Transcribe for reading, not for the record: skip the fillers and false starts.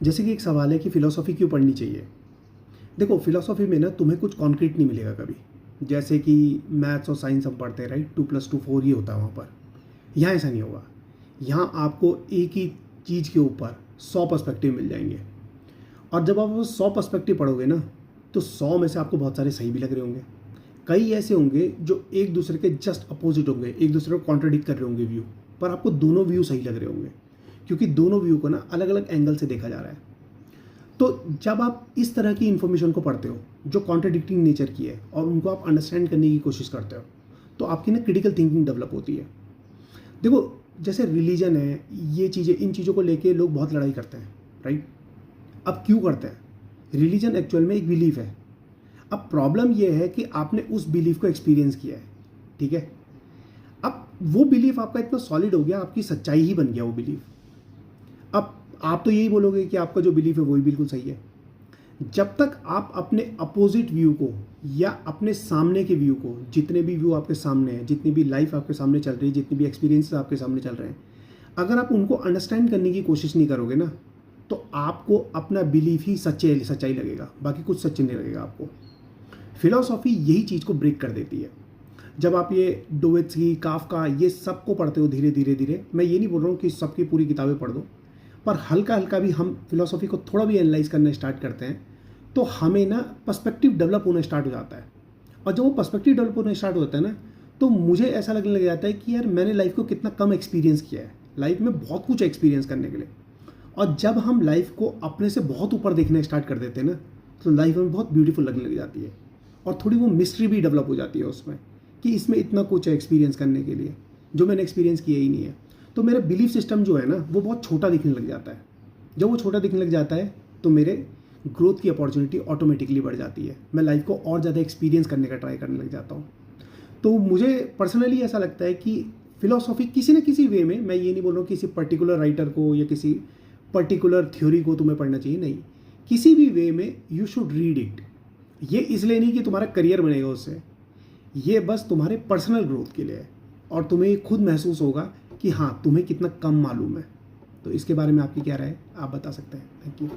जैसे कि एक सवाल है कि फ़िलॉसफ़ी क्यों पढ़नी चाहिए। देखो फ़िलॉसफ़ी में ना तुम्हें कुछ कॉन्क्रीट नहीं मिलेगा कभी। जैसे कि मैथ्स और साइंस हम पढ़ते हैं, राइट, 2+2 4 ही होता है वहाँ पर। यहाँ ऐसा नहीं होगा। यहाँ आपको एक ही चीज़ के ऊपर 100 पर्सपेक्टिव मिल जाएंगे। और जब आप वो 100 पर्सपेक्टिव पढ़ोगे ना, तो 100 में से आपको बहुत सारे सही भी लग रहे होंगे, कई ऐसे होंगे जो एक दूसरे के जस्ट अपोजिट होंगे, एक दूसरे को कॉन्ट्रडिक्ट कर रहे होंगे व्यू, पर आपको दोनों व्यू सही लग रहे होंगे, क्योंकि दोनों व्यू को ना अलग अलग एंगल से देखा जा रहा है। तो जब आप इस तरह की इन्फॉर्मेशन को पढ़ते हो जो कॉन्ट्रडिक्टिंग नेचर की है और उनको आप अंडरस्टैंड करने की कोशिश करते हो, तो आपकी ना क्रिटिकल थिंकिंग डेवलप होती है। देखो जैसे रिलीजन है, ये चीज़ें, इन चीज़ों को लेके लोग बहुत लड़ाई करते हैं, राइट। अब क्यों करते हैं? रिलीजन एक्चुअल में एक बिलीफ है। अब प्रॉब्लम ये है कि आपने उस बिलीफ को एक्सपीरियंस किया है, ठीक है। अब वो बिलीफ आपका इतना सॉलिड हो गया, आपकी सच्चाई ही बन गया वो बिलीफ। अब आप तो यही बोलोगे कि आपका जो बिलीफ है वही बिल्कुल सही है। जब तक आप अपने अपोजिट व्यू को या अपने सामने के व्यू को, जितने भी व्यू आपके सामने हैं, जितनी भी लाइफ आपके सामने चल रही है, जितनी भी एक्सपीरियंसेस आपके सामने चल रहे हैं, अगर आप उनको अंडरस्टैंड करने की कोशिश नहीं करोगे ना, तो आपको अपना बिलीफ ही सच्चाई लगेगा, बाकी कुछ सच्चे नहीं लगेगा आपको। फिलॉसफी यही चीज़ को ब्रेक कर देती है। जब आप ये डोवेत्स्की, काफ्का, ये सब को पढ़ते हो धीरे धीरे धीरे, मैं ये नहीं बोल रहा हूँ कि सबकी पूरी किताबें पढ़ दो, पर हल्का हल्का भी हम फिलॉसफी को थोड़ा भी एनालाइज करना स्टार्ट करते हैं, तो हमें ना पर्सपेक्टिव डेवलप होना स्टार्ट हो जाता है। और जब वो पर्सपेक्टिव डेवलप होना स्टार्ट होता है ना, तो मुझे ऐसा लगने लग जाता है कि यार मैंने लाइफ को कितना कम एक्सपीरियंस किया है। लाइफ में बहुत कुछ एक्सपीरियंस करने के लिए। और जब हम लाइफ को अपने से बहुत ऊपर देखना स्टार्ट कर देते हैं ना, तो लाइफ हमें बहुत ब्यूटीफुल लगने लग जाती है। और थोड़ी वो मिस्ट्री भी डेवलप हो जाती है उसमें, कि इसमें इतना कुछ है एक्सपीरियंस करने के लिए जो मैंने एक्सपीरियंस किया ही नहीं है। तो मेरा बिलीफ सिस्टम जो है ना, वो बहुत छोटा दिखने लग जाता है। जब वो छोटा दिखने लग जाता है तो मेरे ग्रोथ की अपॉर्चुनिटी ऑटोमेटिकली बढ़ जाती है। मैं लाइफ को और ज़्यादा एक्सपीरियंस करने का ट्राई करने लग जाता हूँ। तो मुझे पर्सनली ऐसा लगता है कि फिलॉसफी किसी न किसी वे में, मैं ये नहीं बोल रहा हूँ किसी पर्टिकुलर राइटर को या किसी पर्टिकुलर थ्योरी को तुम्हें पढ़ना चाहिए, नहीं, किसी भी वे में यू शुड रीड इट। ये इसलिए नहीं कि तुम्हारा करियर बनेगा उससे, ये बस तुम्हारे पर्सनल ग्रोथ के लिए है। और तुम्हें खुद महसूस होगा कि हाँ तुम्हें कितना कम मालूम है। तो इसके बारे में आपकी क्या राय है, आप बता सकते हैं। Thank you.